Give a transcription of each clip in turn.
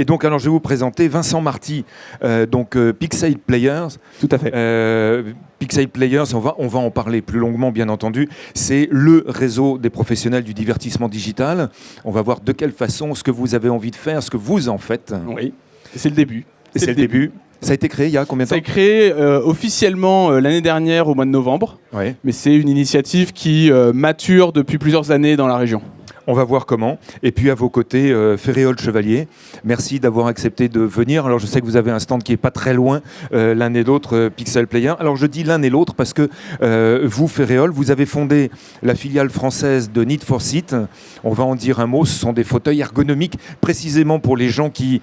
donc, alors, je vais vous présenter Vincent Marty, Pixel Players. Tout à fait. Pixel Players, on va en parler plus longuement, bien entendu. C'est le réseau des professionnels du divertissement digital. On va voir de quelle façon, ce que vous avez envie de faire, ce que vous en faites. Oui, c'est le début. C'est le début. Ça a été créé il y a combien de temps ? Ça a été créé officiellement l'année dernière au mois de novembre. Ouais. Mais c'est une initiative qui mature depuis plusieurs années dans la région. On va voir comment. Et puis à vos côtés, Ferréol Chevalier, merci d'avoir accepté de venir. Alors je sais que vous avez un stand qui n'est pas très loin, l'un et l'autre, Pixel Player. Alors je dis l'un et l'autre parce que vous, Ferréol, vous avez fondé la filiale française de Need for Seat. On va en dire un mot, ce sont des fauteuils ergonomiques précisément pour les gens qui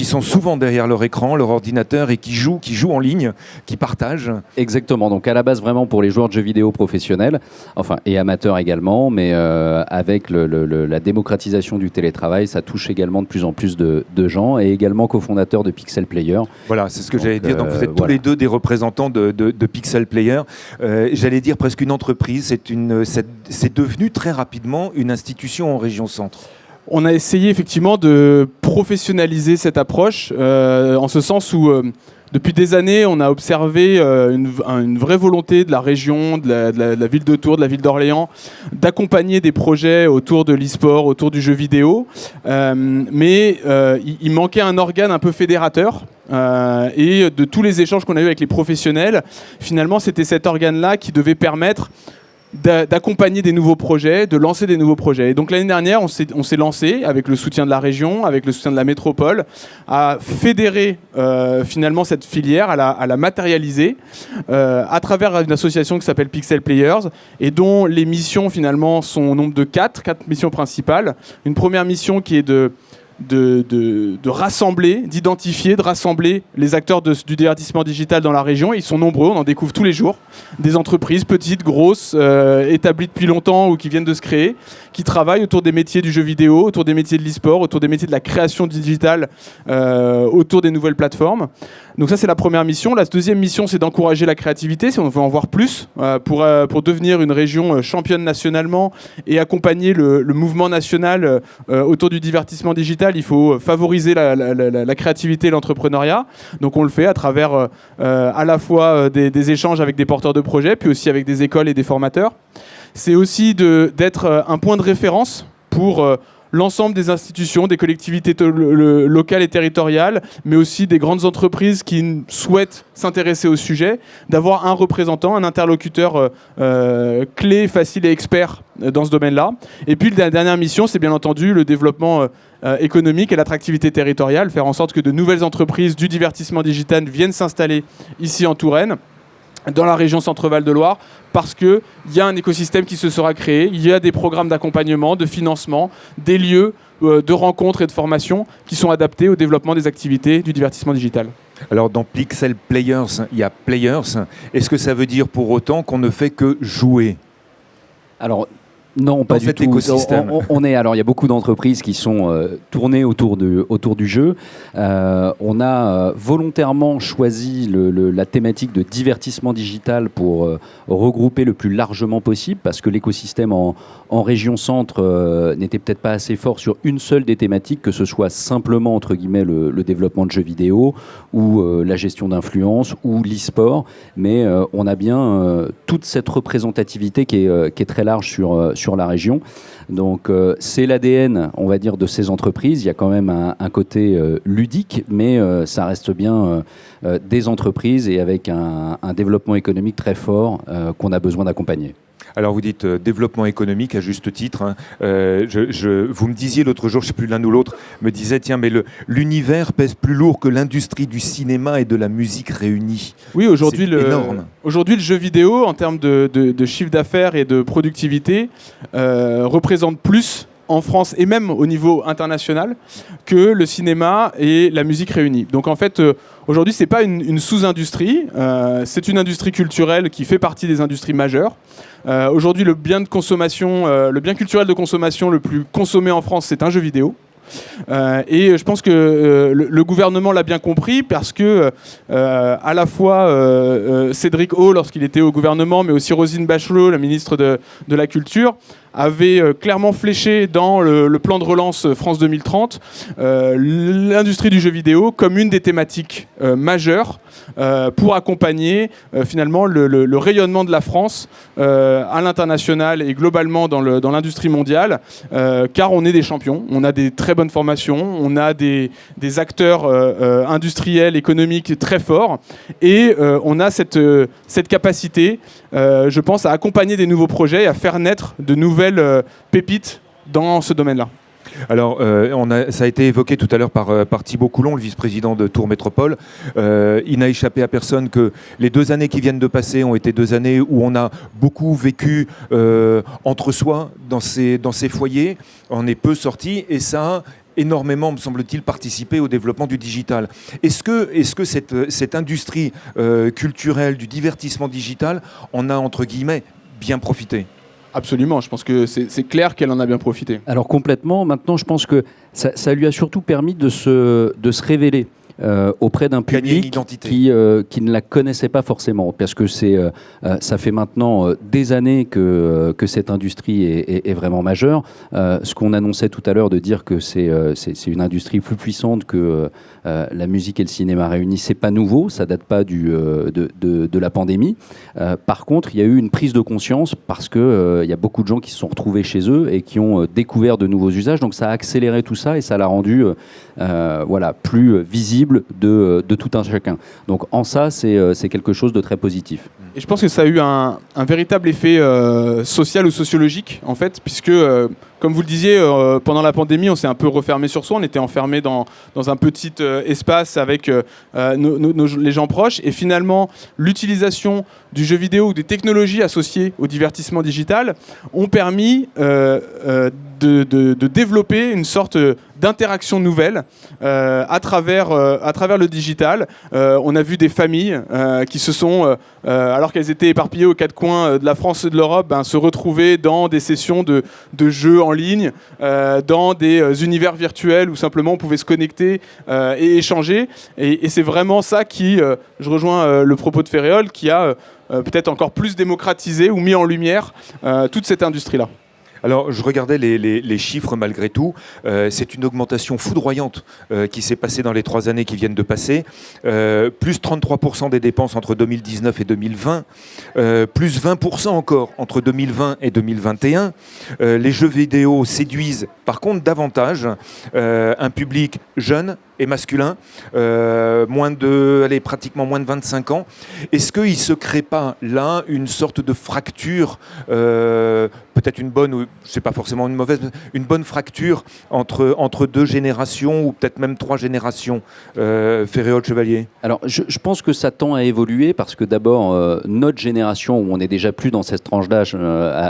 sont souvent derrière leur écran, leur ordinateur et qui jouent en ligne, qui partagent. Exactement, donc à la base vraiment pour les joueurs de jeux vidéo professionnels, enfin et amateurs également, mais avec la démocratisation du télétravail, ça touche également de plus en plus de gens, et également cofondateur de Pixel Player. Voilà, c'est ce que j'allais dire. Donc vous êtes tous les deux des représentants de Pixel Player. J'allais dire presque une entreprise. C'est devenu très rapidement une institution en région centre. On a essayé effectivement de professionnaliser cette approche, en ce sens où depuis des années, on a observé une vraie volonté de la région, de la ville de Tours, de la ville d'Orléans, d'accompagner des projets autour de l'e-sport, autour du jeu vidéo. Mais il manquait un organe un peu fédérateur. Et de tous les échanges qu'on a eus avec les professionnels, finalement, c'était cet organe-là qui devait permettre d'accompagner des nouveaux projets, de lancer des nouveaux projets. Et donc l'année dernière, on s'est lancé avec le soutien de la région, avec le soutien de la métropole, à fédérer finalement cette filière, à la matérialiser à travers une association qui s'appelle Pixel Players et dont les missions finalement sont au nombre de quatre missions principales. Une première mission qui est de rassembler, d'identifier, de rassembler les acteurs du divertissement digital dans la région. Ils sont nombreux, on en découvre tous les jours. Des entreprises petites, grosses, établies depuis longtemps ou qui viennent de se créer, qui travaillent autour des métiers du jeu vidéo, autour des métiers de l'e-sport, autour des métiers de la création digitale, autour des nouvelles plateformes. Donc ça, c'est la première mission. La deuxième mission, c'est d'encourager la créativité, si on veut en voir plus, pour devenir une région championne nationalement et accompagner le mouvement national autour du divertissement digital. Il faut favoriser la créativité et l'entrepreneuriat. Donc on le fait à travers à la fois des échanges avec des porteurs de projets, puis aussi avec des écoles et des formateurs. C'est aussi d'être un point de référence pour l'ensemble des institutions, des collectivités locales et territoriales, mais aussi des grandes entreprises qui souhaitent s'intéresser au sujet, d'avoir un représentant, un interlocuteur clé, facile et expert dans ce domaine-là. Et puis la dernière mission, c'est bien entendu le développement économique et l'attractivité territoriale, faire en sorte que de nouvelles entreprises du divertissement digital viennent s'installer ici en Touraine, dans la région Centre-Val de Loire, parce qu'il y a un écosystème qui se sera créé, il y a des programmes d'accompagnement, de financement, des lieux de rencontres et de formation qui sont adaptés au développement des activités du divertissement digital. Alors dans Pixel Players, il y a Players. Est-ce que ça veut dire pour autant qu'on ne fait que jouer ? Alors, non, pas du tout. Écosystème. Alors, il y a beaucoup d'entreprises qui sont tournées autour du jeu. On a volontairement choisi la thématique de divertissement digital pour regrouper le plus largement possible, parce que l'écosystème en région centre n'était peut-être pas assez fort sur une seule des thématiques, que ce soit simplement entre guillemets le développement de jeux vidéo ou la gestion d'influence ou l'e-sport, mais on a bien toute cette représentativité qui est très large sur la région. Donc c'est l'ADN, on va dire, de ces entreprises. Il y a quand même un côté ludique, mais ça reste bien des entreprises et avec un développement économique très fort qu'on a besoin d'accompagner. Alors vous dites développement économique à juste titre. Hein. Vous me disiez l'autre jour, je ne sais plus l'un ou l'autre, me disait tiens mais l'univers pèse plus lourd que l'industrie du cinéma et de la musique réunie. Oui, aujourd'hui énorme. Aujourd'hui le jeu vidéo en termes de chiffre d'affaires et de productivité représente plus en France et même au niveau international que le cinéma et la musique réunis. Donc en fait, aujourd'hui, c'est pas une sous-industrie, c'est une industrie culturelle qui fait partie des industries majeures. Aujourd'hui, le bien culturel de consommation le plus consommé en France, c'est un jeu vidéo. Et je pense que le gouvernement l'a bien compris parce que à la fois Cédric O, lorsqu'il était au gouvernement, mais aussi Roselyne Bachelot, la ministre de la Culture, avait clairement fléché dans le plan de relance France 2030 l'industrie du jeu vidéo comme une des thématiques majeures pour accompagner finalement le rayonnement de la France à l'international et globalement dans l'industrie mondiale, car on est des champions, on a des très bonnes formations, on a des acteurs industriels, économiques très forts, et on a cette capacité, je pense, à accompagner des nouveaux projets et à faire naître de nouvelles pépites dans ce domaine-là. Alors, ça a été évoqué tout à l'heure par Thibaut Coulon, le vice-président de Tours Métropole. Il n'a échappé à personne que les 2 années qui viennent de passer ont été 2 années où on a beaucoup vécu entre soi dans ces foyers. On est peu sortis et ça a énormément, me semble-t-il, participé au développement du digital. Est-ce que cette industrie culturelle du divertissement digital en a, entre guillemets, bien profité ? Absolument, je pense que c'est clair qu'elle en a bien profité. Alors complètement, maintenant je pense que ça lui a surtout permis de se révéler auprès d'un public qui ne la connaissait pas forcément, parce que ça fait maintenant des années que cette industrie est vraiment majeure. Ce qu'on annonçait tout à l'heure de dire que c'est une industrie plus puissante que la musique et le cinéma réunis, c'est pas nouveau, ça date pas de la pandémie. Par contre, il y a eu une prise de conscience parce que il y a beaucoup de gens qui se sont retrouvés chez eux et qui ont découvert de nouveaux usages, donc ça a accéléré tout ça et ça l'a rendu plus visible de tout un chacun. Donc en ça, c'est quelque chose de très positif. Et je pense que ça a eu un véritable effet social ou sociologique, en fait, puisque, comme vous le disiez, pendant la pandémie, on s'est un peu refermé sur soi, on était enfermé dans un petit espace avec les gens proches, et finalement, l'utilisation du jeu vidéo ou des technologies associées au divertissement digital ont permis de développer une sorte d'interaction nouvelle à travers le digital. On a vu des familles qui se sont, alors qu'elles étaient éparpillées aux 4 coins de la France et de l'Europe, se retrouver dans des sessions de jeux en ligne, dans des univers virtuels où simplement on pouvait se connecter et échanger. Et c'est vraiment ça qui, je rejoins le propos de Ferréol, qui a peut-être encore plus démocratisé ou mis en lumière toute cette industrie-là. Alors, je regardais les chiffres malgré tout. C'est une augmentation foudroyante qui s'est passée dans les 3 années qui viennent de passer. Plus 33% des dépenses entre 2019 et 2020. Plus 20% encore entre 2020 et 2021. Les jeux vidéo séduisent par contre davantage un public jeune et masculin, pratiquement moins de 25 ans. Est-ce qu'il ne se crée pas là une sorte de fracture, peut-être une bonne, ou c'est pas forcément une mauvaise, une bonne fracture entre 2 générations ou peut-être même 3 générations, Ferréol, Chevalier? Alors je pense que ça tend à évoluer parce que d'abord notre génération, où on n'est déjà plus dans cette tranche d'âge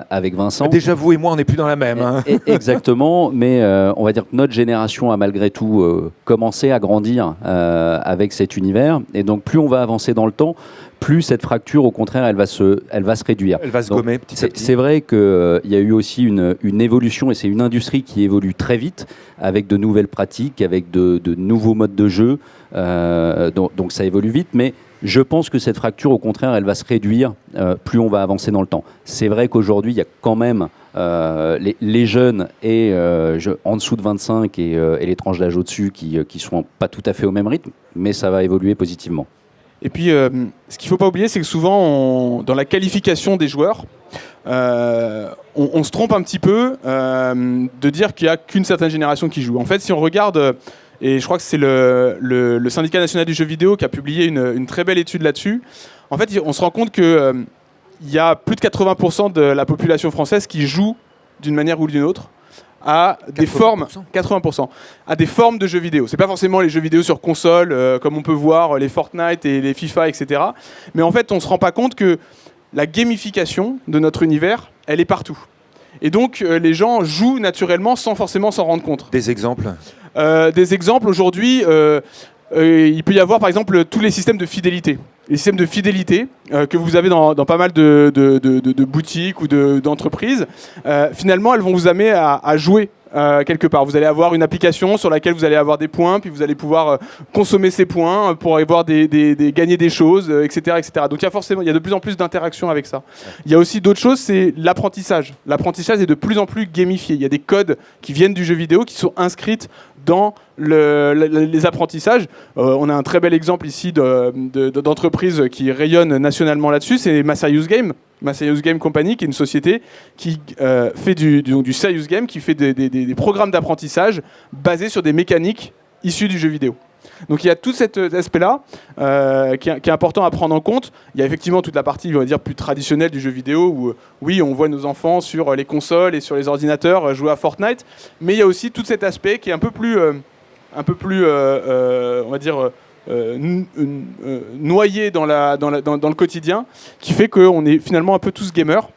avec Vincent. Déjà vous et moi on n'est plus dans la même. Exactement, mais on va dire que notre génération a malgré tout commencé à grandir avec cet univers, et donc plus on va avancer dans le temps, plus cette fracture, au contraire, elle va se réduire. Elle va se gommer petit à petit. C'est vrai qu'il y a eu aussi une évolution, et c'est une industrie qui évolue très vite, avec de nouvelles pratiques, avec de nouveaux modes de jeu, donc ça évolue vite, mais je pense que cette fracture, au contraire, elle va se réduire plus on va avancer dans le temps. C'est vrai qu'aujourd'hui, il y a quand même les jeunes et en dessous de 25 et les tranches d'âge au-dessus qui sont pas tout à fait au même rythme, mais ça va évoluer positivement. Et puis, ce qu'il ne faut pas oublier, c'est que souvent, dans la qualification des joueurs, on se trompe un petit peu de dire qu'il n'y a qu'une certaine génération qui joue. En fait, si on regarde, et je crois que c'est le Syndicat national du jeu vidéo qui a publié une très belle étude là-dessus, en fait, on se rend compte qu'il y a plus de 80% de la population française qui joue d'une manière ou d'une autre à des 80%. formes, 80%, à des formes de jeux vidéo. C'est pas forcément les jeux vidéo sur console, comme on peut voir les Fortnite et les FIFA, etc. Mais en fait, on se rend pas compte que la gamification de notre univers, elle est partout. Et donc, les gens jouent naturellement sans forcément s'en rendre compte. Des exemples aujourd'hui, il peut y avoir par exemple tous les systèmes de fidélité. Les systèmes de fidélité que vous avez dans pas mal de boutiques ou d'entreprises, finalement, elles vont vous amener à jouer quelque part. Vous allez avoir une application sur laquelle vous allez avoir des points, puis vous allez pouvoir consommer ces points pour avoir gagner des choses, etc., etc. Donc il y a de plus en plus d'interactions avec ça. Il y a aussi d'autres choses, c'est l'apprentissage. L'apprentissage est de plus en plus gamifié. Il y a des codes qui viennent du jeu vidéo qui sont inscrits dans les apprentissages. On a un très bel exemple ici d'entreprise qui rayonne nationalement là-dessus, c'est Masayus Game Company, qui est une société qui fait du serious game, qui fait des programmes d'apprentissage basés sur des mécaniques issues du jeu vidéo. Donc il y a tout cet aspect-là qui est important à prendre en compte. Il y a effectivement toute la partie, on va dire, plus traditionnelle du jeu vidéo où, oui, on voit nos enfants sur les consoles et sur les ordinateurs jouer à Fortnite, mais il y a aussi tout cet aspect qui est un peu plus on va dire, noyé dans le quotidien, qui fait qu'on est finalement un peu tous gamers.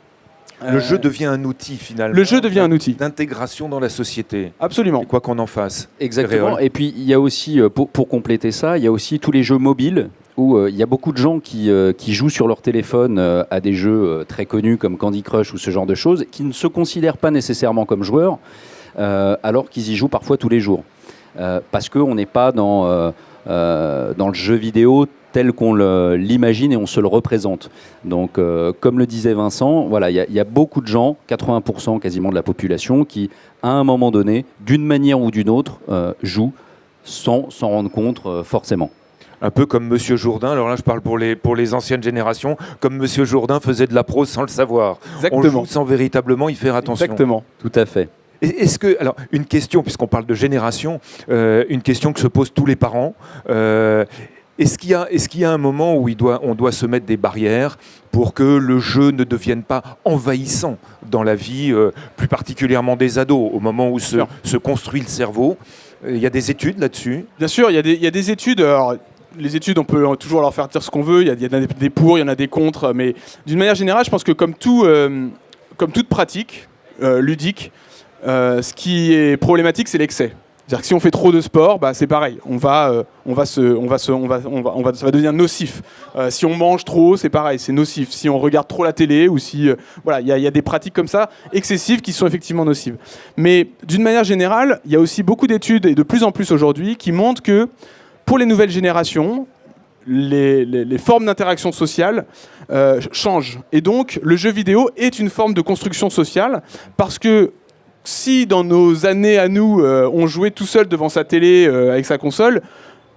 Le jeu devient un outil finalement. Le jeu devient un outil d'intégration dans la société. Absolument. Et quoi qu'on en fasse. Exactement. Et puis il y a aussi, pour compléter ça, il y a aussi tous les jeux mobiles où il y a beaucoup de gens qui jouent sur leur téléphone à des jeux très connus comme Candy Crush ou ce genre de choses, qui ne se considèrent pas nécessairement comme joueurs, alors qu'ils y jouent parfois tous les jours. Parce qu'on n'est pas dans le jeu vidéo tel qu'on l'imagine et on se le représente. Donc, comme le disait Vincent, voilà, il y a beaucoup de gens, 80% quasiment de la population, qui, à un moment donné, d'une manière ou d'une autre, jouent sans s'en rendre compte forcément. Un peu comme Monsieur Jourdain, alors là je parle pour les anciennes générations, comme Monsieur Jourdain faisait de la prose sans le savoir. Exactement. On joue sans véritablement y faire attention. Exactement. Tout à fait. Est-ce que, alors, une question, puisqu'on parle de génération, une question que se posent tous les parents, est-ce qu'il y a un moment où on doit se mettre des barrières pour que le jeu ne devienne pas envahissant dans la vie, plus particulièrement des ados, au moment où se construit le cerveau? Il y a des études là-dessus? Bien sûr, il y a des études. Alors, les études, on peut toujours leur faire dire ce qu'on veut. Il y a des pour, il y en a des contre. Mais d'une manière générale, je pense que comme toute pratique ludique, ce qui est problématique, c'est l'excès. C'est-à-dire que si on fait trop de sport, c'est pareil. Ça va devenir nocif. Si on mange trop, c'est pareil, c'est nocif. Si on regarde trop la télé ou si, voilà, il y a des pratiques comme ça excessives qui sont effectivement nocives. Mais d'une manière générale, il y a aussi beaucoup d'études et de plus en plus aujourd'hui qui montrent que pour les nouvelles générations, les formes d'interaction sociale changent. Et donc, le jeu vidéo est une forme de construction sociale parce que si dans nos années à nous, on jouait tout seul devant sa télé avec sa console,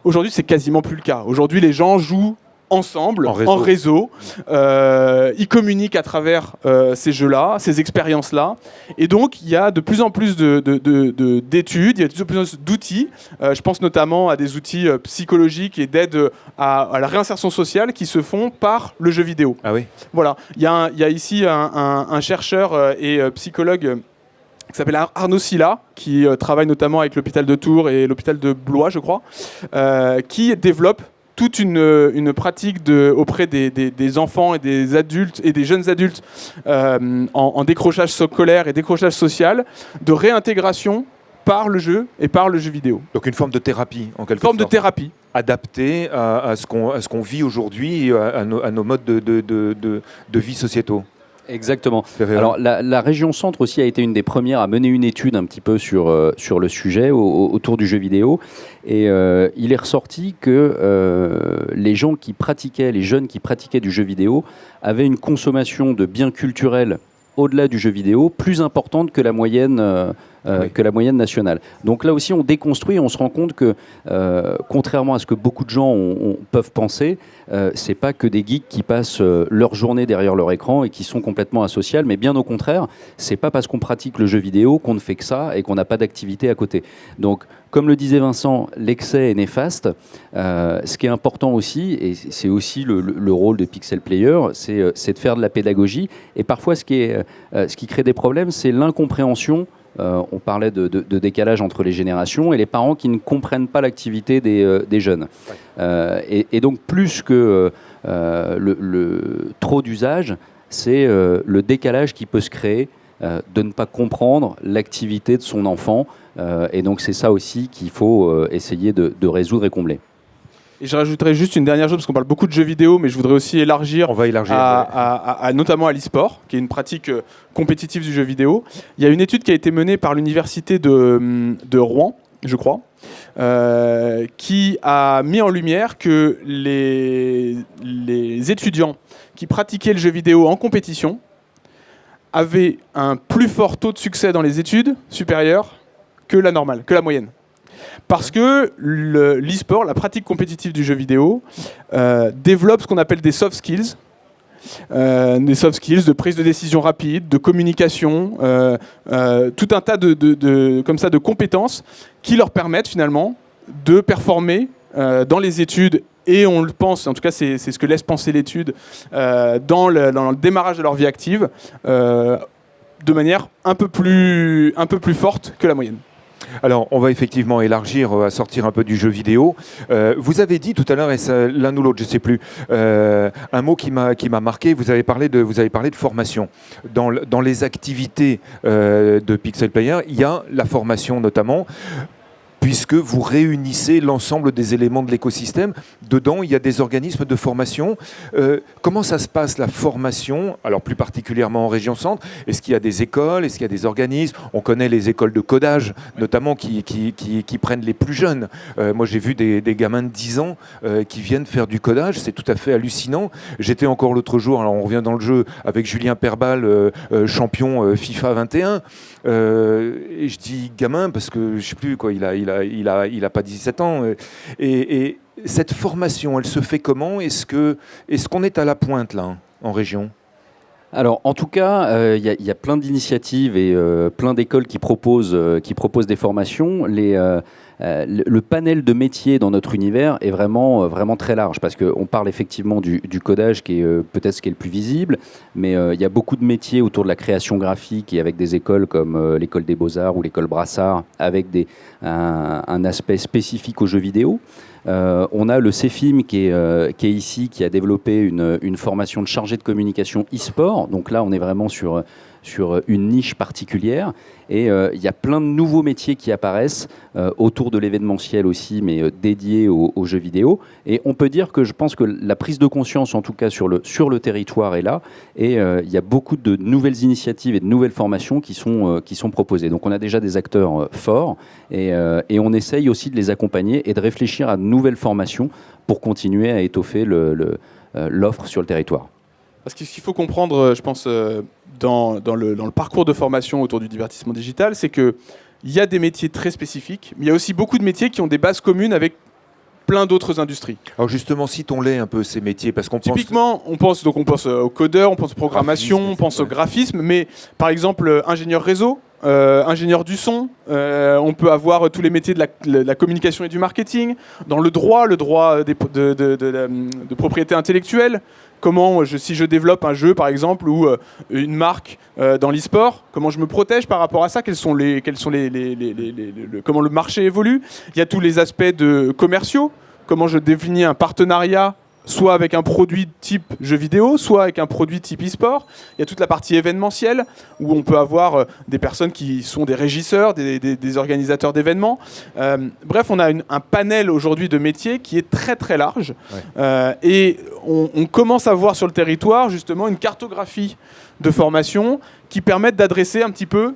aujourd'hui c'est quasiment plus le cas. Aujourd'hui les gens jouent ensemble, en réseau. Ils communiquent à travers ces jeux-là, ces expériences-là. Et donc il y a de plus en plus d'études, il y a de plus en plus d'outils. Je pense notamment à des outils psychologiques et d'aide à la réinsertion sociale qui se font par le jeu vidéo. Ah oui. Voilà. Il y a ici un chercheur et psychologue qui s'appelle Arnaud Silla, qui travaille notamment avec l'hôpital de Tours et l'hôpital de Blois, je crois, qui développe toute une pratique auprès des enfants et des adultes et des jeunes adultes en décrochage scolaire et décrochage social, de réintégration par le jeu et par le jeu vidéo. Donc une forme de thérapie, en quelque sorte. Une forme de thérapie. Adaptée à ce qu'on vit aujourd'hui, à nos modes de vie sociétaux. Exactement. Alors la région Centre aussi a été une des premières à mener une étude un petit peu sur le sujet autour du jeu vidéo, et il est ressorti que les jeunes qui pratiquaient du jeu vidéo avaient une consommation de biens culturels au-delà du jeu vidéo plus importante que la moyenne nationale. Donc là aussi, on déconstruit et on se rend compte que, contrairement à ce que beaucoup de gens peuvent penser, c'est pas que des geeks qui passent leur journée derrière leur écran et qui sont complètement asociaux, mais bien au contraire, c'est pas parce qu'on pratique le jeu vidéo qu'on ne fait que ça et qu'on n'a pas d'activité à côté. Donc, comme le disait Vincent, l'excès est néfaste. Ce qui est important aussi, et c'est aussi le rôle de Pixel Player, c'est de faire de la pédagogie. Et parfois, ce qui crée des problèmes, c'est l'incompréhension. On parlait de décalage entre les générations et les parents qui ne comprennent pas l'activité des jeunes. Et donc, plus que trop d'usage, c'est le décalage qui peut se créer de ne pas comprendre l'activité de son enfant. Et donc, c'est ça aussi qu'il faut essayer de résoudre et combler. Et je rajouterais juste une dernière chose, parce qu'on parle beaucoup de jeux vidéo, mais je voudrais aussi élargir, On va élargir. notamment à l'e-sport, qui est une pratique compétitive du jeu vidéo. Il y a une étude qui a été menée par l'université de Rouen, je crois, qui a mis en lumière que les étudiants qui pratiquaient le jeu vidéo en compétition avaient un plus fort taux de succès dans les études supérieur que la normale, que la moyenne. Parce que l'e-sport, la pratique compétitive du jeu vidéo, développe ce qu'on appelle des soft skills. Des soft skills de prise de décision rapide, de communication, tout un tas comme ça, de compétences qui leur permettent finalement de performer dans les études, et on le pense, en tout cas c'est ce que laisse penser l'étude, dans le démarrage de leur vie active, de manière un peu plus forte que la moyenne. Alors, on va effectivement élargir, à sortir un peu du jeu vidéo. Vous avez dit tout à l'heure, et l'un ou l'autre, je ne sais plus, un mot qui m'a marqué. Vous avez parlé de formation. Dans les activités de Pixel Player, il y a la formation notamment, puisque vous réunissez l'ensemble des éléments de l'écosystème. Dedans, il y a des organismes de formation. Comment ça se passe, la formation, alors plus particulièrement en région centre? Est-ce qu'il y a des écoles? Est-ce qu'il y a des organismes? On connaît les écoles de codage, notamment, qui prennent les plus jeunes. Moi, j'ai vu des gamins de 10 ans qui viennent faire du codage. C'est tout à fait hallucinant. J'étais encore l'autre jour, alors on revient dans le jeu, avec Julien Perbal, champion FIFA 21. Et je dis gamin parce que je ne sais plus, quoi, il a pas 17 ans. Et cette formation, elle se fait comment? Est-ce qu'on est à la pointe là, en région? Alors, en tout cas, il y a plein d'initiatives et plein d'écoles qui proposent des formations. Le panel de métiers dans notre univers est vraiment très large, parce qu'on parle effectivement du codage qui est peut-être ce qui est le plus visible, mais il y a beaucoup de métiers autour de la création graphique, et avec des écoles comme l'école des Beaux-Arts ou l'école Brassard, avec un aspect spécifique aux jeux vidéo. On a le CEFIM qui est ici, qui a développé une formation de chargé de communication e-sport. Donc là, on est vraiment sur une niche particulière. Et il y a plein de nouveaux métiers qui apparaissent autour de l'événementiel aussi, mais dédiés aux jeux vidéo. Et on peut dire que je pense que la prise de conscience, en tout cas sur le territoire, est là. Et il y a beaucoup de nouvelles initiatives et de nouvelles formations qui sont proposées. Donc on a déjà des acteurs forts, et on essaye aussi de les accompagner et de réfléchir à de nouvelles formations pour continuer à étoffer l'offre sur le territoire. Parce que ce qu'il faut comprendre, je pense, dans le parcours de formation autour du divertissement digital, c'est qu'il y a des métiers très spécifiques, mais il y a aussi beaucoup de métiers qui ont des bases communes avec plein d'autres industries. Alors justement, citons-les un peu, ces métiers, parce qu'on Typiquement, on pense au codeur, on pense aux programmation, on pense au graphisme, mais par exemple, ingénieur réseau, ingénieur du son, on peut avoir tous les métiers de la communication et du marketing. Dans le droit de propriété intellectuelle, comment, si je développe un jeu par exemple, ou une marque dans l'e-sport, comment je me protège par rapport à ça, comment le marché évolue. Il y a tous les aspects commerciaux, comment je définis un partenariat, soit avec un produit type jeu vidéo, soit avec un produit type e-sport. Il y a toute la partie événementielle, où on peut avoir des personnes qui sont des régisseurs, des organisateurs d'événements. Bref, on a un panel aujourd'hui de métiers qui est très très large. Ouais. Et on commence à voir sur le territoire justement une cartographie de formation qui permettent d'adresser un petit peu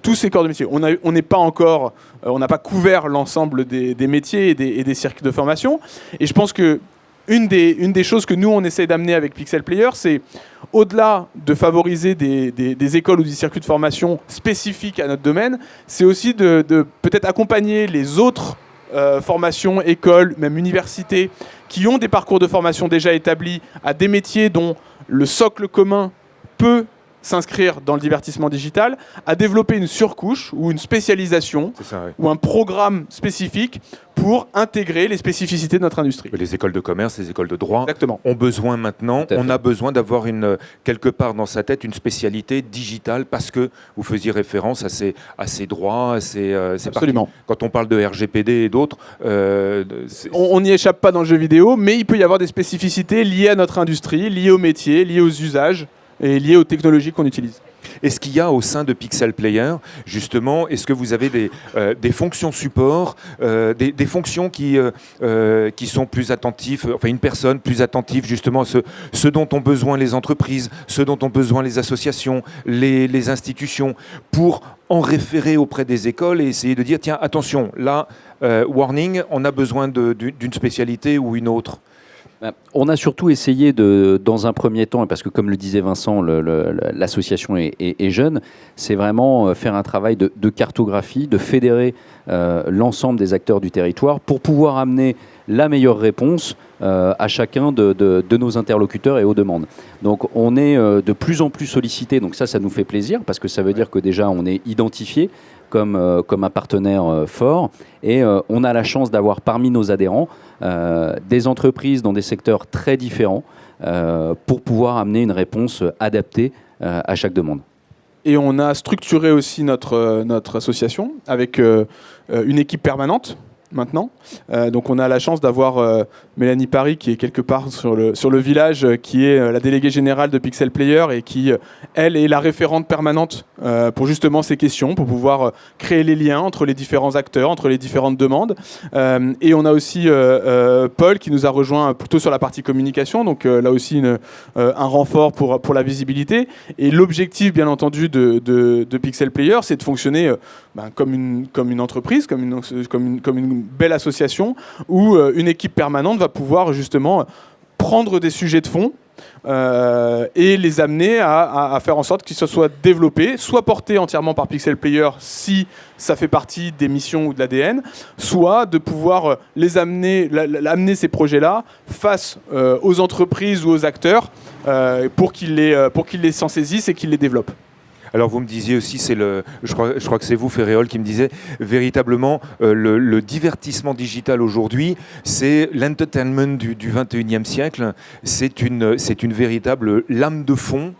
tous ces corps de métier. On n'a pas couvert l'ensemble des métiers et des circuits de formation. Et je pense que une des choses que nous, on essaie d'amener avec Pixel Player, c'est au-delà de favoriser des écoles ou des circuits de formation spécifiques à notre domaine, c'est aussi de peut-être accompagner les autres formations, écoles, même universités, qui ont des parcours de formation déjà établis à des métiers dont le socle commun peut s'inscrire dans le divertissement digital, à développer une surcouche ou une spécialisation ou un programme spécifique pour intégrer les spécificités de notre industrie. Les écoles de commerce, les écoles de droit Exactement. Ont besoin maintenant, on a besoin d'avoir quelque part dans sa tête une spécialité digitale, parce que vous faisiez référence à ces droits, à ces Absolument. Quand on parle de RGPD et d'autres... on n'y échappe pas dans le jeu vidéo, mais il peut y avoir des spécificités liées à notre industrie, liées aux métiers, liées aux usages, et liées aux technologies qu'on utilise. Est-ce qu'il y a au sein de Pixel Player, justement, est-ce que vous avez des fonctions support, des fonctions qui sont plus attentives, enfin une personne plus attentive justement à ce dont ont besoin les entreprises, ce dont ont besoin les associations, les institutions, pour en référer auprès des écoles et essayer de dire, tiens, attention, là, warning, on a besoin d'une spécialité ou une autre? On a surtout essayé dans un premier temps, et parce que comme le disait Vincent, l'association est jeune, c'est vraiment faire un travail de cartographie, de fédérer l'ensemble des acteurs du territoire pour pouvoir amener la meilleure réponse à chacun de nos interlocuteurs et aux demandes. Donc on est de plus en plus sollicité, donc ça nous fait plaisir, parce que ça veut dire que déjà on est identifié comme un partenaire fort, et on a la chance d'avoir parmi nos adhérents des entreprises dans des secteurs très différents pour pouvoir amener une réponse adaptée à chaque demande. Et on a structuré aussi notre association avec une équipe permanente maintenant. Donc on a la chance d'avoir Mélanie Paris qui est quelque part sur le village, qui est la déléguée générale de Pixel Player et qui, elle, est la référente permanente pour justement ces questions, pour pouvoir créer les liens entre les différents acteurs, entre les différentes demandes. Et on a aussi Paul qui nous a rejoint plutôt sur la partie communication, donc là aussi un renfort pour la visibilité. Et l'objectif, bien entendu, de Pixel Player, c'est de fonctionner comme une entreprise, comme une belle association où une équipe permanente va pouvoir justement prendre des sujets de fond et les amener à faire en sorte qu'ils se soient développés, soit portés entièrement par Pixel Player si ça fait partie des missions ou de l'ADN, soit de pouvoir amener ces projets-là face aux entreprises ou aux acteurs pour qu'ils les s'en saisissent et qu'ils les développent. Alors vous me disiez aussi, je crois que c'est vous, Ferréol, qui me disait véritablement le divertissement digital aujourd'hui, c'est l'entertainment du 21e siècle, c'est une véritable lame de fond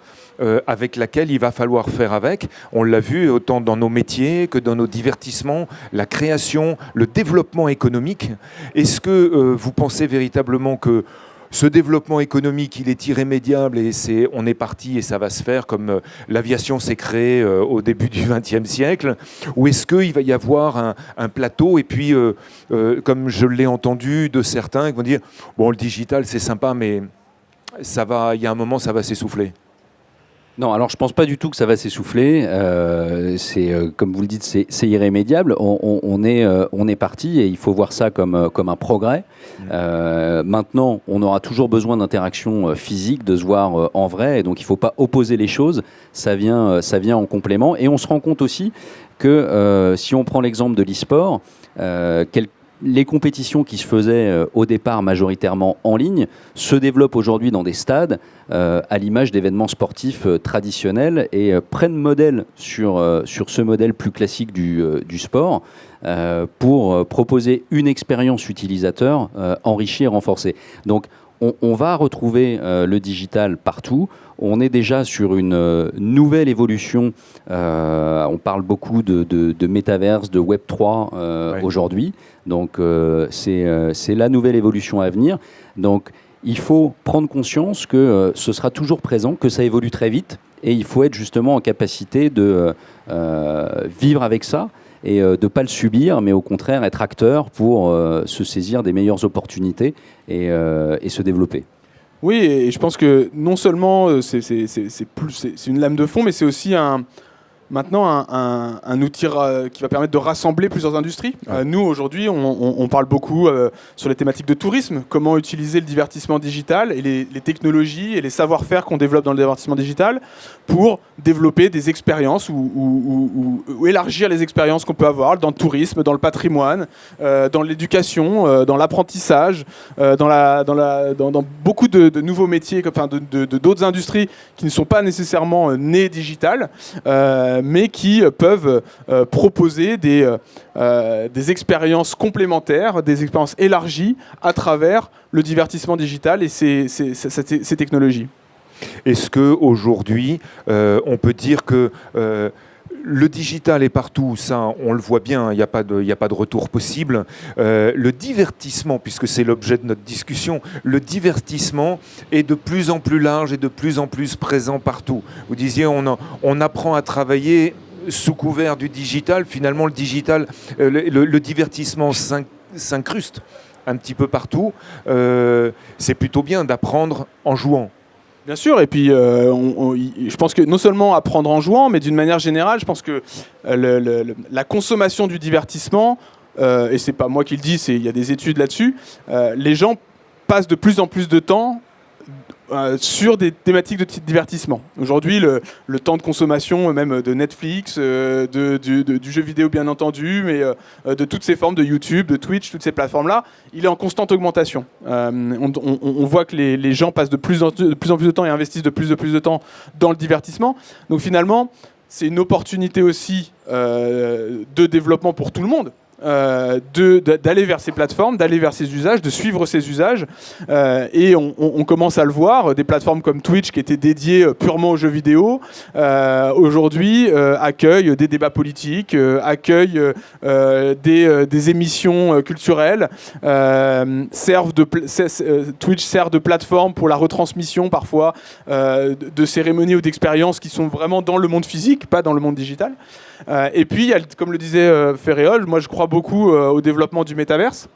avec laquelle il va falloir faire avec. On l'a vu autant dans nos métiers que dans nos divertissements, la création, le développement économique. Est-ce que vous pensez véritablement que ce développement économique, il est irrémédiable et on est parti et ça va se faire comme l'aviation s'est créée au début du XXe siècle? Ou est-ce qu'il va y avoir un plateau et puis, comme je l'ai entendu de certains, qui vont dire « Bon, le digital, c'est sympa, mais il y a un moment, ça va s'essouffler ». Non, alors je pense pas du tout que ça va s'essouffler. Comme vous le dites, c'est irrémédiable. On est parti et il faut voir ça comme un progrès. Maintenant, on aura toujours besoin d'interactions physiques, de se voir en vrai. Et donc, il faut pas opposer les choses. Ça vient en complément. Et on se rend compte aussi que si on prend l'exemple de l'e-sport, les compétitions qui se faisaient au départ majoritairement en ligne se développent aujourd'hui dans des stades à l'image d'événements sportifs traditionnels et prennent modèle sur ce modèle plus classique du sport pour proposer une expérience utilisateur enrichie et renforcée. Donc on va retrouver le digital partout. On est déjà sur une nouvelle évolution. On parle beaucoup de métaverse, de Web3 aujourd'hui. Donc, c'est la nouvelle évolution à venir. Donc, il faut prendre conscience que ce sera toujours présent, que ça évolue très vite. Et il faut être justement en capacité de vivre avec ça et de ne pas le subir, mais au contraire être acteur pour se saisir des meilleures opportunités et se développer. Oui, et je pense que non seulement c'est une lame de fond, mais c'est aussi maintenant un outil qui va permettre de rassembler plusieurs industries. Nous, aujourd'hui, on parle beaucoup sur les thématiques de tourisme, comment utiliser le divertissement digital et les technologies et les savoir-faire qu'on développe dans le divertissement digital pour développer des expériences ou élargir les expériences qu'on peut avoir dans le tourisme, dans le patrimoine, dans l'éducation, dans l'apprentissage, dans beaucoup de nouveaux métiers, enfin d'autres industries qui ne sont pas nécessairement nées digitales, mais qui peuvent proposer des expériences complémentaires, des expériences élargies à travers le divertissement digital et ces technologies. Est-ce qu'aujourd'hui, on peut dire que le digital est partout, ça on le voit bien, il n'y a pas de retour possible. Le divertissement, puisque c'est l'objet de notre discussion, le divertissement est de plus en plus large et de plus en plus présent partout. Vous disiez, on apprend à travailler sous couvert du digital. Finalement, le digital, le divertissement s'incruste un petit peu partout. C'est plutôt bien d'apprendre en jouant. Bien sûr, et puis je pense que non seulement apprendre en jouant, mais d'une manière générale, je pense que la consommation du divertissement, et c'est pas moi qui le dis, il y a des études là-dessus, les gens passent de plus en plus de temps sur des thématiques de divertissement. Aujourd'hui, le temps de consommation, même de Netflix, du jeu vidéo bien entendu, mais de toutes ces formes de YouTube, de Twitch, toutes ces plateformes-là, il est en constante augmentation. On voit que les gens passent de plus en plus de temps et investissent de plus de temps dans le divertissement. Donc finalement, c'est une opportunité aussi de développement pour tout le monde. D'aller vers ces plateformes, d'aller vers ces usages, de suivre ces usages. Et on commence à le voir, des plateformes comme Twitch qui étaient dédiées purement aux jeux vidéo, aujourd'hui accueillent des débats politiques, accueillent des émissions culturelles, Twitch sert de plateforme pour la retransmission parfois de cérémonies ou d'expériences qui sont vraiment dans le monde physique, pas dans le monde digital. Et puis, comme le disait Ferréol, moi je crois beaucoup au développement du métaverse,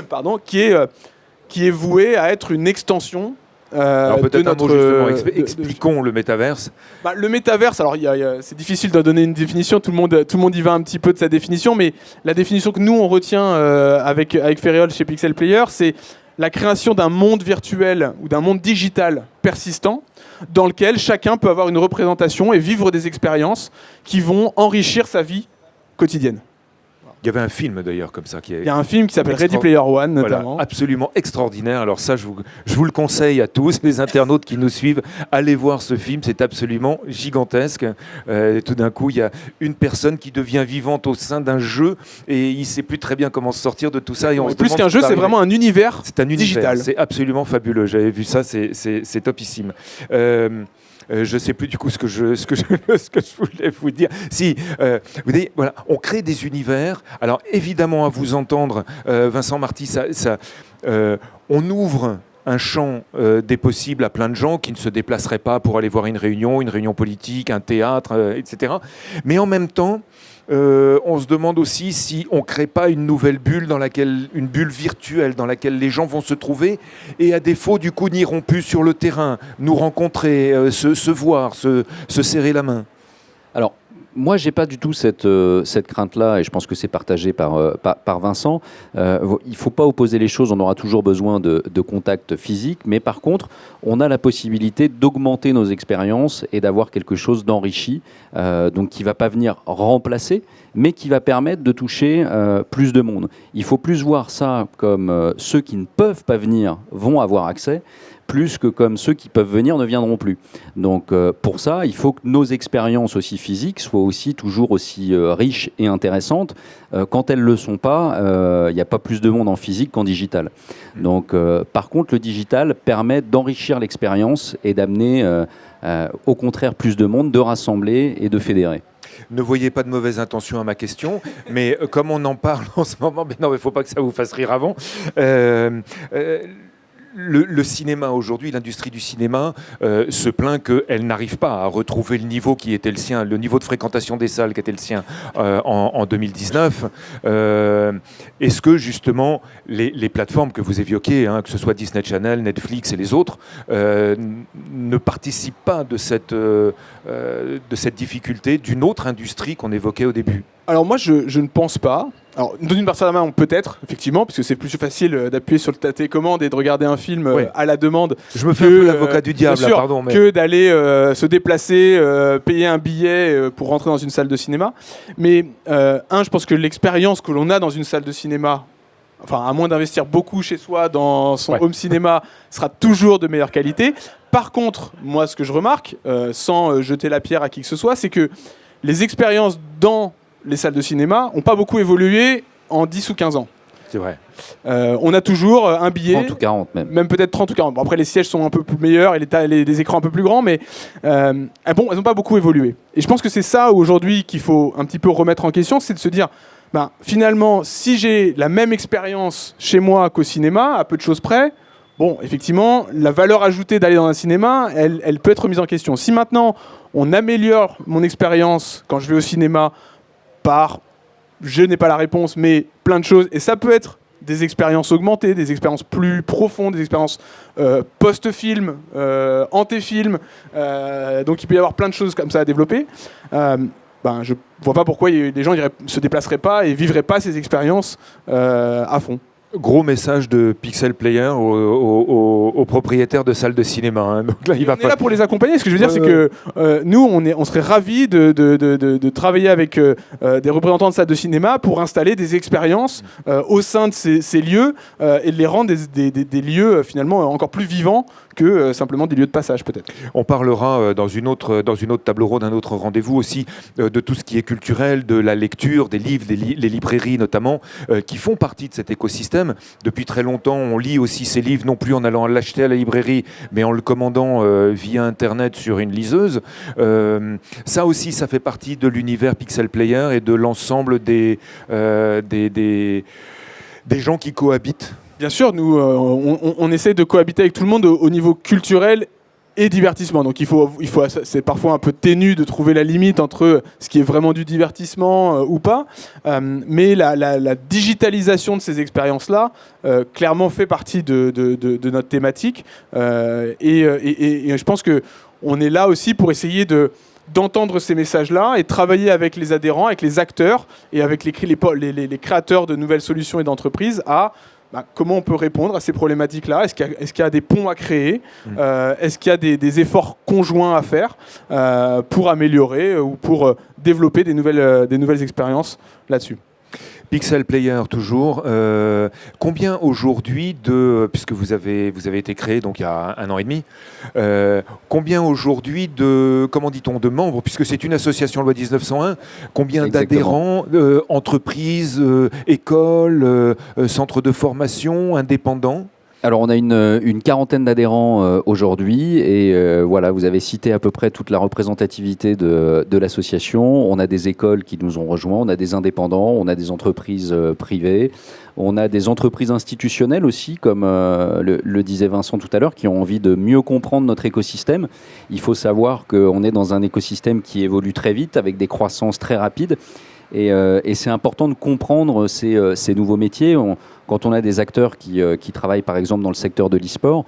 pardon, qui est voué à être une extension alors peut-être de notre... un mot justement, expliquons le métaverse. Le métaverse, alors c'est difficile d'en donner une définition, tout le monde y va un petit peu de sa définition, mais la définition que nous on retient avec Ferréol chez Pixel Player, c'est la création d'un monde virtuel ou d'un monde digital persistant dans lequel chacun peut avoir une représentation et vivre des expériences qui vont enrichir sa vie quotidienne. Il y avait un film d'ailleurs comme ça. Il y a un film qui s'appelle Ready Player One notamment. Voilà, absolument extraordinaire. Alors ça, je vous le conseille à tous, les internautes qui nous suivent. Allez voir ce film, c'est absolument gigantesque. Tout d'un coup, il y a une personne qui devient vivante au sein d'un jeu et il ne sait plus très bien comment se sortir de tout ça. Et plus qu'un jeu, c'est vraiment un univers digital. C'est absolument fabuleux. J'avais vu ça, c'est topissime. Je ne sais plus du coup ce que je voulais vous dire. Si, vous voyez, voilà, on crée des univers. Alors évidemment, à vous entendre, Vincent Marty, on ouvre un champ des possibles à plein de gens qui ne se déplaceraient pas pour aller voir une réunion politique, un théâtre, etc. Mais en même temps, on se demande aussi si on ne crée pas une nouvelle bulle, une bulle virtuelle dans laquelle les gens vont se trouver et à défaut du coup n'iront plus sur le terrain, nous rencontrer, se voir, se serrer la main. Alors, moi, j'ai pas du tout cette crainte-là, et je pense que c'est partagé par Vincent. Il faut pas opposer les choses, on aura toujours besoin de contact physique, mais par contre, on a la possibilité d'augmenter nos expériences et d'avoir quelque chose d'enrichi, donc qui va pas venir remplacer, mais qui va permettre de toucher plus de monde. Il faut plus voir ça comme ceux qui ne peuvent pas venir vont avoir accès, plus que comme ceux qui peuvent venir ne viendront plus. Donc pour ça, il faut que nos expériences aussi physiques soient aussi toujours aussi riches et intéressantes. Quand elles ne le sont pas, il n'y a pas plus de monde en physique qu'en digital. Donc par contre, le digital permet d'enrichir l'expérience et d'amener au contraire plus de monde, de rassembler et de fédérer. Ne voyez pas de mauvaise intention à ma question, mais comme on en parle en ce moment, mais non, il ne faut pas que ça vous fasse rire avant. Le cinéma aujourd'hui, l'industrie du cinéma se plaint qu'elle n'arrive pas à retrouver le niveau qui était le sien, le niveau de fréquentation des salles qui était le sien en 2019. Est-ce que justement les plateformes que vous évoquez, que ce soit Disney Channel, Netflix et les autres, ne participent pas de cette difficulté d'une autre industrie qu'on évoquait au début ? Alors moi, je ne pense pas. Alors, d'une partie de la main, peut-être, effectivement, parce que c'est plus facile d'appuyer sur la télécommande et de regarder un film à la demande. Je me fais un peu l'avocat du diable, sûr, là, pardon. Mais... que d'aller se déplacer, payer un billet pour rentrer dans une salle de cinéma. Mais, je pense que l'expérience que l'on a dans une salle de cinéma, enfin, à moins d'investir beaucoup chez soi dans son home cinéma, sera toujours de meilleure qualité. Par contre, moi, ce que je remarque, sans jeter la pierre à qui que ce soit, c'est que les expériences dans les salles de cinéma n'ont pas beaucoup évolué en 10 ou 15 ans. C'est vrai. On a toujours un billet. 30 ou 40 même. Même peut-être 30 ou 40. Bon, après, les sièges sont un peu plus meilleurs et les écrans un peu plus grands, mais elles n'ont pas beaucoup évolué. Et je pense que c'est ça aujourd'hui qu'il faut un petit peu remettre en question, c'est de se dire, finalement, si j'ai la même expérience chez moi qu'au cinéma, à peu de choses près, bon, effectivement, la valeur ajoutée d'aller dans un cinéma, elle peut être remise en question. Si maintenant, on améliore mon expérience quand je vais au cinéma par, je n'ai pas la réponse, mais plein de choses, et ça peut être des expériences augmentées, des expériences plus profondes, des expériences post-film, ante-film, donc il peut y avoir plein de choses comme ça à développer. Je vois pas pourquoi les gens se déplaceraient pas et vivraient pas ces expériences à fond. Gros message de Pixel Player aux propriétaires de salles de cinéma. Hein. Donc là, on est là pour les accompagner. Ce que je veux dire, c'est que nous, on serait ravis de travailler avec des représentants de salles de cinéma pour installer des expériences au sein de ces lieux et de les rendre des lieux finalement encore plus vivants que simplement des lieux de passage peut-être. On parlera dans une autre table ronde, un autre rendez-vous aussi, de tout ce qui est culturel, de la lecture, des livres, les librairies notamment, qui font partie de cet écosystème. Depuis très longtemps, on lit aussi ces livres, non plus en allant l'acheter à la librairie, mais en le commandant via Internet sur une liseuse. Ça aussi, ça fait partie de l'univers Pixel Player et de l'ensemble des gens qui cohabitent. Bien sûr, nous, on essaie de cohabiter avec tout le monde au niveau culturel et divertissement. Donc c'est parfois un peu ténu de trouver la limite entre ce qui est vraiment du divertissement ou pas. Mais la digitalisation de ces expériences-là, clairement fait partie de notre thématique. Et je pense qu'on est là aussi pour essayer d'entendre ces messages-là et travailler avec les adhérents, avec les acteurs et avec les créateurs de nouvelles solutions et d'entreprises à comment on peut répondre à ces problématiques-là. Est-ce qu'il y a des ponts à créer Est-ce qu'il y a des efforts conjoints à faire pour améliorer ou pour développer des nouvelles expériences là-dessus? Pixel Player toujours. Combien aujourd'hui puisque vous avez été créé donc il y a 1 an et demi, combien aujourd'hui de membres, puisque c'est une association loi 1901, combien Exactement. d'adhérents, entreprises, écoles, centres de formation, indépendants? Alors on a une quarantaine d'adhérents aujourd'hui et voilà, vous avez cité à peu près toute la représentativité de l'association. On a des écoles qui nous ont rejoints, on a des indépendants, on a des entreprises privées, on a des entreprises institutionnelles aussi, comme le disait Vincent tout à l'heure, qui ont envie de mieux comprendre notre écosystème. Il faut savoir qu'on est dans un écosystème qui évolue très vite, avec des croissances très rapides. Et c'est important de comprendre ces nouveaux métiers. Quand on a des acteurs qui travaillent par exemple dans le secteur de l'e-sport,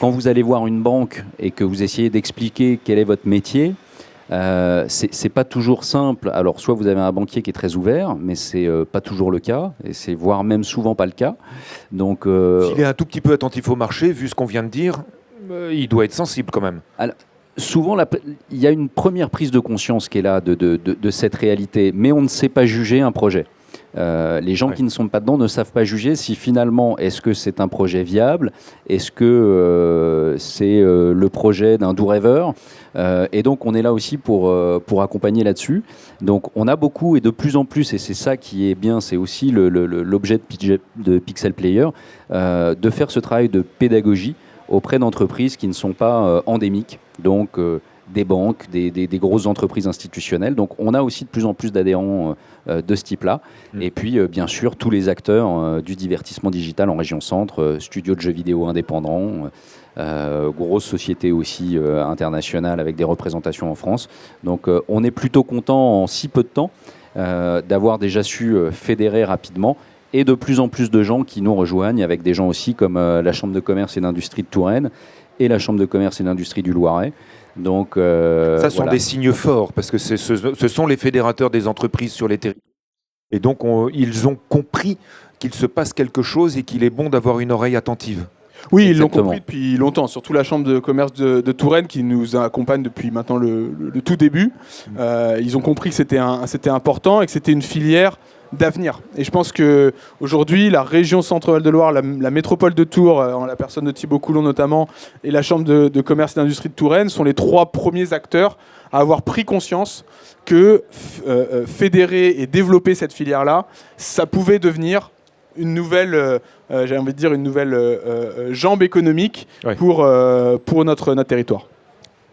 quand vous allez voir une banque et que vous essayez d'expliquer quel est votre métier, c'est pas toujours simple. Alors soit vous avez un banquier qui est très ouvert, mais c'est pas toujours le cas, et c'est voire même souvent pas le cas. Donc s'il est un tout petit peu attentif au marché, vu ce qu'on vient de dire, il doit être sensible quand même. Alors, souvent, il y a une première prise de conscience qui est là de cette réalité, mais on ne sait pas juger un projet. Les gens qui ne sont pas dedans ne savent pas juger si finalement, est-ce que c'est un projet viable, est-ce que c'est le projet d'un doux rêveur, et donc on est là aussi pour accompagner là-dessus. Donc on a beaucoup et de plus en plus, et c'est ça qui est bien, c'est aussi l'objet de Pixel Player, de faire ce travail de pédagogie auprès d'entreprises qui ne sont pas endémiques, donc des banques, des grosses entreprises institutionnelles. Donc on a aussi de plus en plus d'adhérents de ce type-là. Et puis bien sûr tous les acteurs du divertissement digital en région centre, studios de jeux vidéo indépendants, grosses sociétés aussi internationales avec des représentations en France. Donc on est plutôt content en si peu de temps d'avoir déjà su fédérer rapidement, et de plus en plus de gens qui nous rejoignent, avec des gens aussi comme la Chambre de commerce et d'industrie de Touraine et la Chambre de commerce et d'industrie du Loiret. Donc, ça sont des signes forts, parce que ce sont les fédérateurs des entreprises sur les territoires. Et donc, ils ont compris qu'il se passe quelque chose et qu'il est bon d'avoir une oreille attentive. Oui, ils l'ont compris depuis longtemps, surtout la Chambre de commerce de Touraine qui nous accompagne depuis maintenant le tout début. Ils ont compris que c'était important et que c'était une filière d'avenir. Et je pense qu'aujourd'hui, la région Centre-Val de Loire, la métropole de Tours, en la personne de Thibaut Coulon notamment, et la Chambre de commerce et d'industrie de Touraine sont les 3 premiers acteurs à avoir pris conscience que fédérer et développer cette filière-là, ça pouvait devenir une nouvelle, j'ai envie de dire une nouvelle jambe économique pour notre territoire.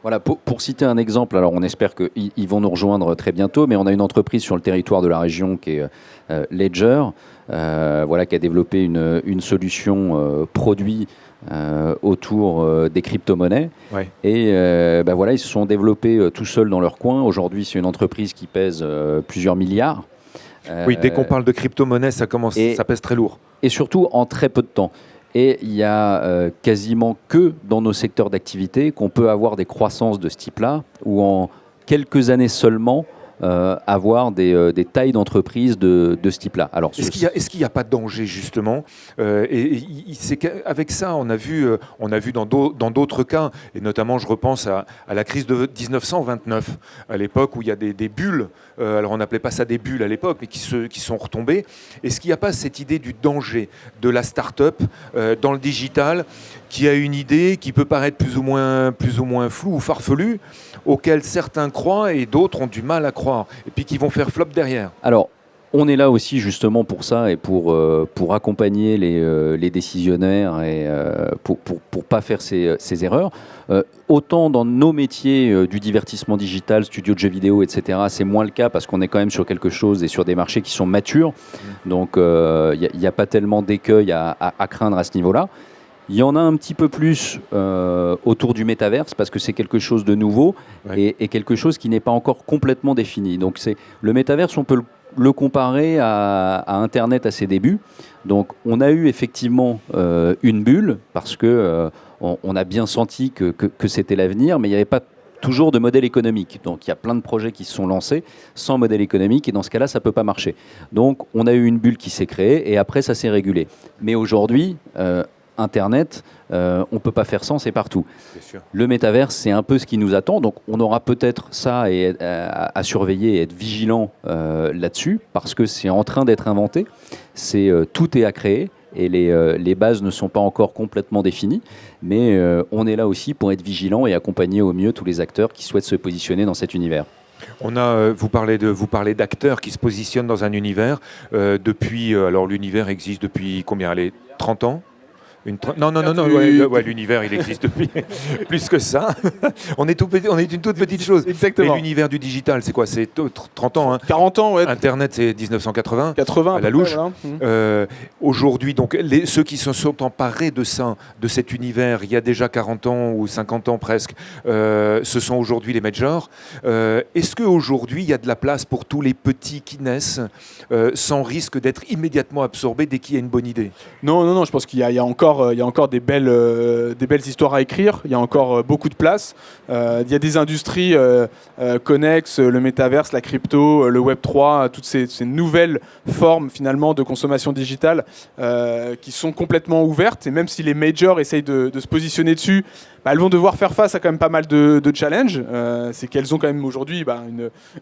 Voilà, pour citer un exemple, alors on espère qu'ils vont nous rejoindre très bientôt, mais on a une entreprise sur le territoire de la région qui est Ledger, qui a développé une solution produit autour des crypto-monnaies. Ouais. Et ils se sont développés tout seuls dans leur coin. Aujourd'hui, c'est une entreprise qui pèse plusieurs milliards. Oui, dès qu'on parle de crypto-monnaie, ça pèse très lourd. Et surtout en très peu de temps. Et il y a quasiment que dans nos secteurs d'activité qu'on peut avoir des croissances de ce type-là, ou en quelques années seulement, avoir des tailles d'entreprise de ce type-là. Alors, est-ce qu'il n'y a pas de danger, justement c'est qu'avec ça, on a vu dans d'autres cas, et notamment je repense à la crise de 1929, à l'époque où il y a des bulles, alors on n'appelait pas ça des bulles à l'époque, mais qui sont retombées. Est-ce qu'il n'y a pas cette idée du danger de la start-up dans le digital, qui a une idée qui peut paraître plus ou moins floue ou farfelue, auquel certains croient et d'autres ont du mal à croire, et puis qui vont faire flop derrière? Alors, on est là aussi justement pour ça et pour accompagner les décisionnaires et pour pas faire ces erreurs. Autant dans nos métiers du divertissement digital, studio de jeux vidéo, etc., c'est moins le cas parce qu'on est quand même sur quelque chose et sur des marchés qui sont matures. Donc, il n'y a pas tellement d'écueil à craindre à ce niveau-là. Il y en a un petit peu plus autour du métaverse parce que c'est quelque chose de nouveau et quelque chose qui n'est pas encore complètement défini. Donc le métaverse, on peut le comparer à Internet à ses débuts. Donc on a eu effectivement une bulle parce que on a bien senti que c'était l'avenir, mais il n'y avait pas toujours de modèle économique. Donc il y a plein de projets qui se sont lancés sans modèle économique et dans ce cas-là, ça ne peut pas marcher. Donc on a eu une bulle qui s'est créée et après, ça s'est régulé. Mais aujourd'hui, Internet, on ne peut pas faire sans, c'est partout. Le métaverse, c'est un peu ce qui nous attend. Donc, on aura peut-être ça à surveiller et être vigilant là-dessus, parce que c'est en train d'être inventé. Tout est à créer et les bases ne sont pas encore complètement définies. Mais on est là aussi pour être vigilant et accompagner au mieux tous les acteurs qui souhaitent se positionner dans cet univers. Vous parlez d'acteurs qui se positionnent dans un univers depuis. Alors, l'univers existe depuis combien? 30 ans? Non, l'univers, il existe depuis plus que ça. On est une toute petite chose. Exactement. Mais l'univers du digital, c'est quoi? C'est 30 ans. 40 ans, ouais. Internet, c'est 1980. 80, à la louche. Voilà. Aujourd'hui, donc, ceux qui se sont emparés de cet univers, il y a déjà 40 ans ou 50 ans presque, ce sont aujourd'hui les majors. Est-ce qu'aujourd'hui, il y a de la place pour tous les petits qui naissent sans risque d'être immédiatement absorbés dès qu'il y a une bonne idée? Non, je pense qu'il y a encore des belles histoires à écrire. Il y a encore beaucoup de place. Il y a des industries connexes, le métaverse, la crypto, le Web3, toutes ces nouvelles formes finalement de consommation digitale qui sont complètement ouvertes. Et même si les majors essayent de se positionner dessus, elles vont devoir faire face à quand même pas mal de challenges. C'est qu'elles ont quand même aujourd'hui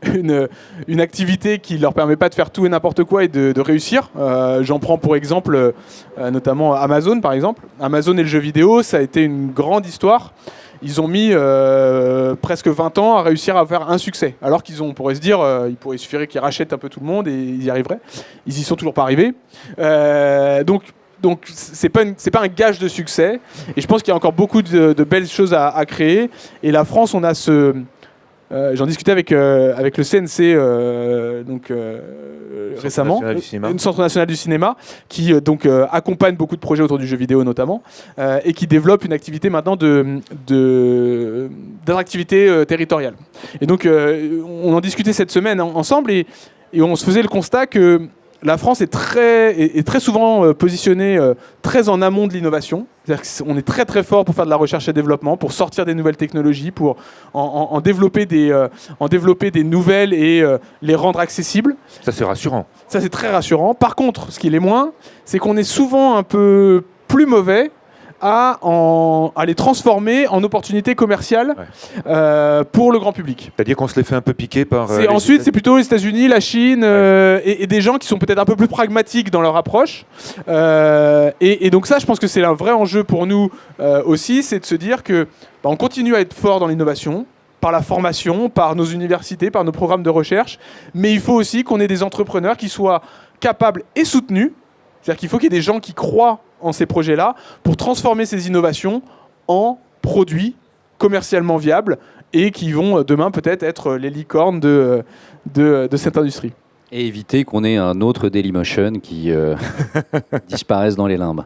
une activité qui leur permet pas de faire tout et n'importe quoi et de réussir. J'en prends pour exemple notamment Amazon par exemple. Amazon et le jeu vidéo, ça a été une grande histoire. Ils ont mis presque 20 ans à réussir à faire un succès. Alors on pourrait se dire, il suffirait qu'ils rachètent un peu tout le monde et ils y arriveraient. Ils y sont toujours pas arrivés. Donc c'est pas un gage de succès. Et je pense qu'il y a encore beaucoup de belles choses à créer. Et la France, on a j'en discutais avec le CNC récemment, le Centre national du cinéma, qui accompagne beaucoup de projets autour du jeu vidéo notamment, et qui développe une activité maintenant d'attractivité territoriale. Et donc on en discutait cette semaine ensemble et on se faisait le constat que la France est très souvent positionnée très en amont de l'innovation. C'est-à-dire qu'on est très très fort pour faire de la recherche et développement, pour sortir des nouvelles technologies, pour en développer des nouvelles et les rendre accessibles. Ça, c'est rassurant. Ça, c'est très rassurant. Par contre, ce qui l'est moins, c'est qu'on est souvent un peu plus mauvais à les transformer en opportunités commerciales pour le grand public. C'est-à-dire qu'on se les fait un peu piquer par... ensuite, c'est plutôt les États-Unis, la Chine et des gens qui sont peut-être un peu plus pragmatiques dans leur approche. Et donc ça, je pense que c'est un vrai enjeu pour nous aussi, c'est de se dire que on continue à être fort dans l'innovation, par la formation, par nos universités, par nos programmes de recherche, mais il faut aussi qu'on ait des entrepreneurs qui soient capables et soutenus. C'est-à-dire qu'il faut qu'il y ait des gens qui croient en ces projets-là pour transformer ces innovations en produits commercialement viables et qui vont demain peut-être être les licornes de cette industrie. Et éviter qu'on ait un autre Dailymotion qui disparaisse dans les limbes.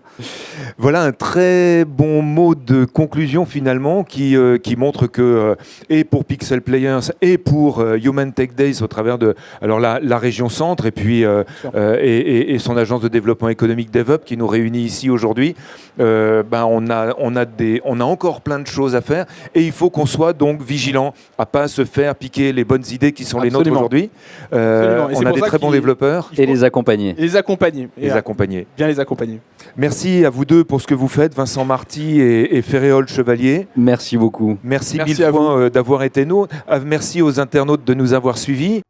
Voilà un très bon mot de conclusion finalement qui montre que et pour Pixel Players et pour Human Tech Days au travers de la région Centre et puis et son agence de développement économique DevUp qui nous réunit ici aujourd'hui, on a encore plein de choses à faire et il faut qu'on soit donc vigilant à pas se faire piquer les bonnes idées qui sont les nôtres aujourd'hui. On a des très bons développeurs. Et les accompagner. Les accompagner. Bien les accompagner. Merci à vous deux pour ce que vous faites, Vincent Marty et Ferréol Chevalier. Merci beaucoup. Merci mille fois d'avoir été nous. Merci aux internautes de nous avoir suivis.